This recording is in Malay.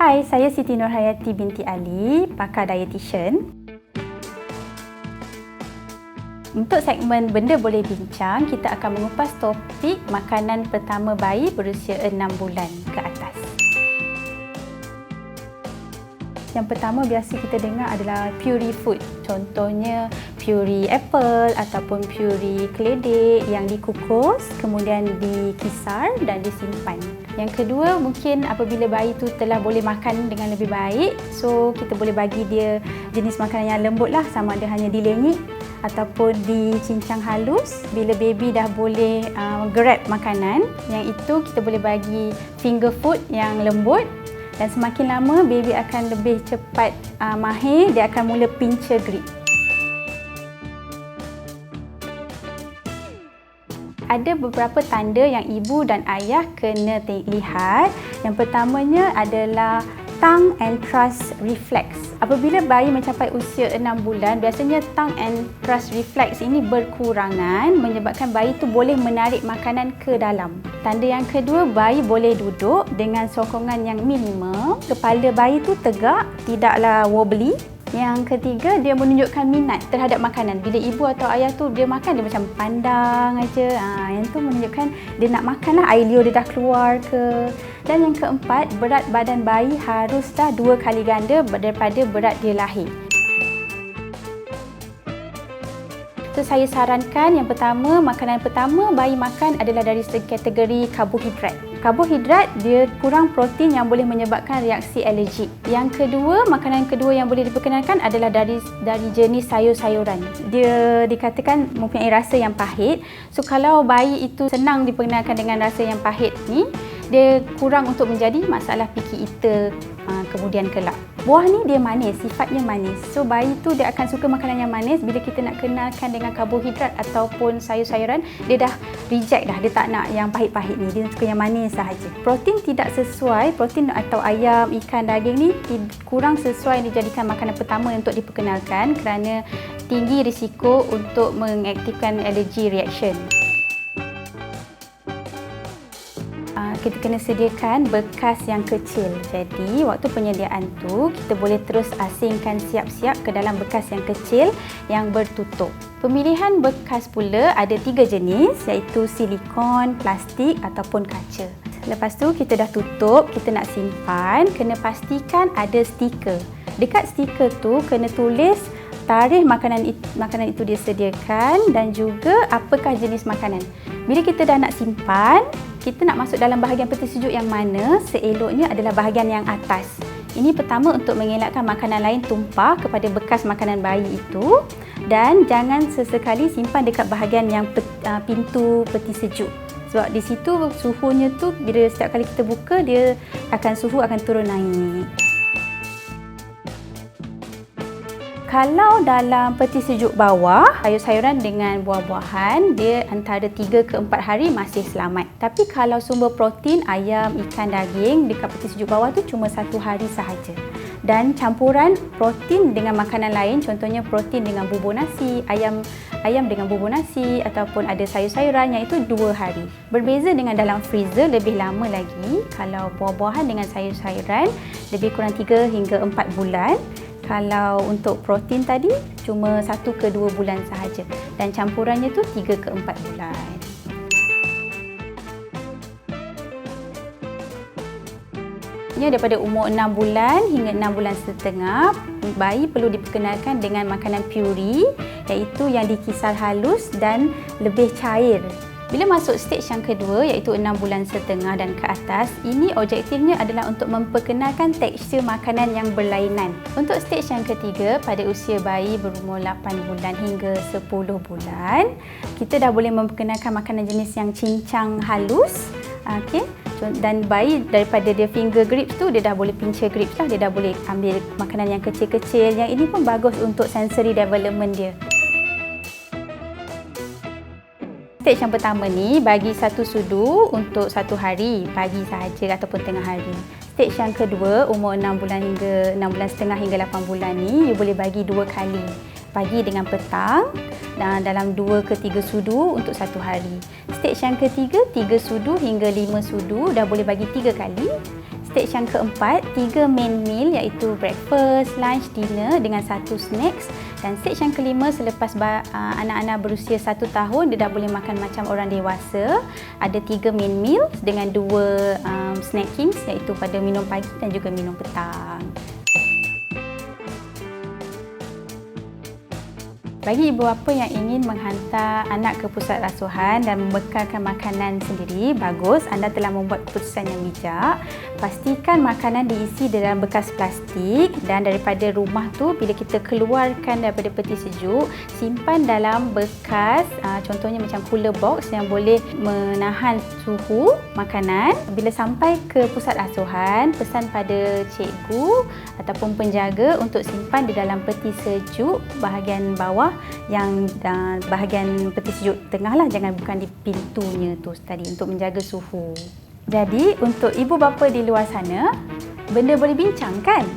Hai, saya Siti Nurhayati binti Ali, pakar dietitian. Untuk segmen Benda Boleh Bincang, kita akan mengupas topik makanan pertama bayi berusia 6 bulan ke atas. Yang pertama biasa kita dengar adalah puri food. Contohnya puri apple ataupun puri keledek yang dikukus, kemudian dikisar dan disimpan. Yang kedua, mungkin apabila bayi tu telah boleh makan dengan lebih baik, so kita boleh bagi dia jenis makanan yang lembut lah, sama ada hanya dilengit ataupun dicincang halus. Bila baby dah boleh grab makanan, yang itu kita boleh bagi finger food yang lembut. Dan semakin lama, baby akan lebih cepat mahir, dia akan mula pincer grip. Ada beberapa tanda yang ibu dan ayah kena lihat. Yang pertamanya adalah tongue and thrust reflex. Apabila bayi mencapai usia 6 bulan, biasanya tongue and thrust reflex ini berkurangan, menyebabkan bayi itu boleh menarik makanan ke dalam. Tanda yang kedua, bayi boleh duduk dengan sokongan yang minimum. Kepala bayi itu tegak, tidaklah wobbly. Yang ketiga, dia menunjukkan minat terhadap makanan. Bila ibu atau ayah tu dia makan, dia macam pandang aja. Yang tu menunjukkan dia nak makan lah, air liur dia dah keluar ke. Dan yang keempat, berat badan bayi haruslah 2 kali ganda daripada berat dia lahir. So, saya sarankan yang pertama, makanan pertama bayi makan adalah dari segi kategori karbohidrat. Karbohidrat dia kurang protein yang boleh menyebabkan reaksi alergik. Yang kedua, makanan kedua yang boleh diperkenalkan adalah dari jenis sayur-sayuran. Dia dikatakan mempunyai rasa yang pahit. So kalau bayi itu senang diperkenalkan dengan rasa yang pahit ni, dia kurang untuk menjadi masalah picky eater kemudian kelak. Buah ni dia manis, sifatnya manis. So bayi tu dia akan suka makanan yang manis. Bila kita nak kenalkan dengan karbohidrat ataupun sayur-sayuran, dia dah reject dah, dia tak nak yang pahit-pahit ni, dia suka yang manis sahaja. Protein tidak sesuai, protein atau ayam, ikan, daging ni kurang sesuai dijadikan makanan pertama untuk diperkenalkan kerana tinggi risiko untuk mengaktifkan allergy reaction. Kita kena sediakan bekas yang kecil. Jadi, waktu penyediaan tu, kita boleh terus asingkan siap-siap ke dalam bekas yang kecil yang bertutup. Pemilihan bekas pula ada 3 jenis, iaitu silikon, plastik ataupun kaca. Lepas tu, kita dah tutup, kita nak simpan, kena pastikan ada stiker. Dekat stiker tu, kena tulis tarikh makanan itu disediakan dan juga apakah jenis makanan. Bila kita dah nak simpan, kita nak masuk dalam bahagian peti sejuk yang mana, seeloknya adalah bahagian yang atas. Ini pertama untuk mengelakkan makanan lain tumpah kepada bekas makanan bayi itu, dan jangan sesekali simpan dekat bahagian yang pintu peti sejuk. Sebab di situ suhunya tu bila setiap kali kita buka, suhu akan turun naik. Kalau dalam peti sejuk bawah, sayur-sayuran dengan buah-buahan, dia antara 3 ke 4 hari masih selamat. Tapi kalau sumber protein, ayam, ikan, daging, dekat peti sejuk bawah tu cuma 1 hari sahaja. Dan campuran protein dengan makanan lain, contohnya protein dengan bubur nasi, ayam dengan bubur nasi, ataupun ada sayur-sayuran, yang itu 2 hari. Berbeza dengan dalam freezer, lebih lama lagi. Kalau buah-buahan dengan sayur-sayuran, lebih kurang 3 hingga 4 bulan. Kalau untuk protein tadi, cuma 1 ke 2 bulan sahaja. Dan campurannya tu 3 ke 4 bulan. Daripada umur 6 bulan hingga 6 bulan setengah, bayi perlu diperkenalkan dengan makanan puri, iaitu yang dikisar halus dan lebih cair. Bila masuk stage yang kedua, iaitu 6 bulan setengah dan ke atas, ini objektifnya adalah untuk memperkenalkan tekstur makanan yang berlainan. Untuk stage yang ketiga, pada usia bayi berumur 8 bulan hingga 10 bulan, kita dah boleh memperkenalkan makanan jenis yang cincang halus. Dan bayi daripada dia finger grips tu, dia dah boleh pincher grips lah, dia dah boleh ambil makanan yang kecil-kecil. Yang ini pun bagus untuk sensory development dia. Stage yang pertama ni bagi 1 sudu untuk 1 hari, pagi sahaja ataupun tengah hari. Stage yang kedua, umur 6 bulan hingga 6 bulan setengah hingga 8 bulan ni, you boleh bagi 2 kali. Pagi dengan petang, dan dalam 2 ke 3 sudu untuk 1 hari. Stage yang ketiga, 3 sudu hingga 5 sudu, dah boleh bagi 3 kali. Stage yang keempat, 3 main meal iaitu breakfast, lunch, dinner dengan 1 snacks. Dan stage yang kelima, selepas anak-anak berusia 1 tahun, dia dah boleh makan macam orang dewasa. Ada 3 main meal dengan 2 snackings iaitu pada minum pagi dan juga minum petang. Bagi ibu bapa yang ingin menghantar anak ke pusat asuhan dan membekalkan makanan sendiri, bagus anda telah membuat keputusan yang bijak. Pastikan makanan diisi dalam bekas plastik dan daripada rumah tu bila kita keluarkan daripada peti sejuk, simpan dalam bekas contohnya macam cooler box yang boleh menahan suhu makanan. Bila sampai ke pusat asuhan, pesan pada cikgu ataupun penjaga untuk simpan di dalam peti sejuk bahagian bawah, yang bahagian peti sejuk tengah lah, jangan bukan di pintunya tu tadi, untuk menjaga suhu. Jadi untuk ibu bapa di luar sana, benda boleh bincang kan?